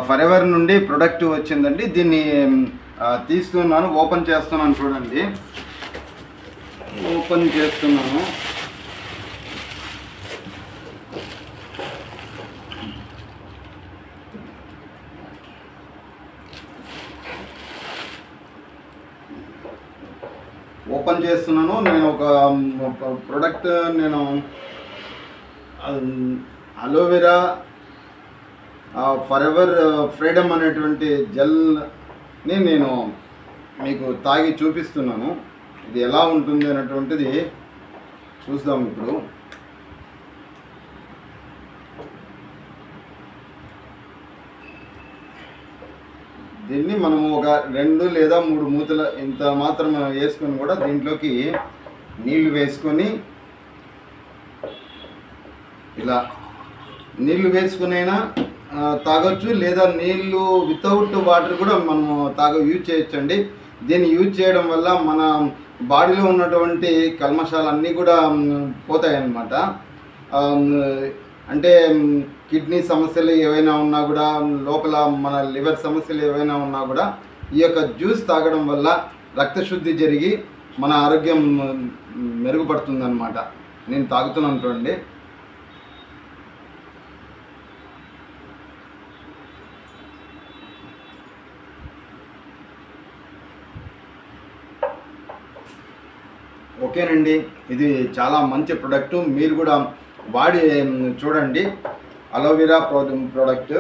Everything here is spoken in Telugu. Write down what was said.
ఫర్ ఎవర్ నుండి ప్రొడక్ట్ వచ్చిందండి. దీన్ని తీస్తున్నాను, ఓపెన్ చేస్తున్నాను. చూడండి, ఓపెన్ చేస్తున్నాను. నేను ఒక ప్రోడక్ట్, నేను అలోవెరా ఫర్ ఎవర్ ఫ్రీడమ్ అనేటువంటి జెల్ని నేను మీకు తాగి చూపిస్తున్నాను. ఇది ఎలా ఉంటుంది అనేటువంటిది చూద్దాం ఇప్పుడు. దీన్ని మనము ఒక 2 లేదా 3 మూతల ఇంత మాత్రం వేసుకొని కూడా దీంట్లోకి నీళ్లు వేసుకొని ఇలా నీళ్లు వేసుకునైనా తాగొచ్చు, లేదా నీళ్లు వితౌట్ వాటర్ కూడా మనము యూజ్ చేయొచ్చండి. దీన్ని యూజ్ చేయడం వల్ల మన బాడీలో ఉన్నటువంటి కల్మషాలన్నీ కూడా పోతాయన్నమాట. అంటే కిడ్నీ సమస్యలు ఏవైనా ఉన్నా కూడా, లోపల మన లివర్ సమస్యలు ఏవైనా ఉన్నా కూడా ఈ యొక్క జ్యూస్ తాగడం వల్ల రక్తశుద్ధి జరిగి మన ఆరోగ్యం మెరుగుపడుతుందన్నమాట. నేను తాగుతున్నాను చూడండి. ఓకేనండి, ఇది చాలా మంచి ప్రోడక్ట్. మీరు కూడా వాడి చూడండి, అలోవెరా ప్రోడక్ట్.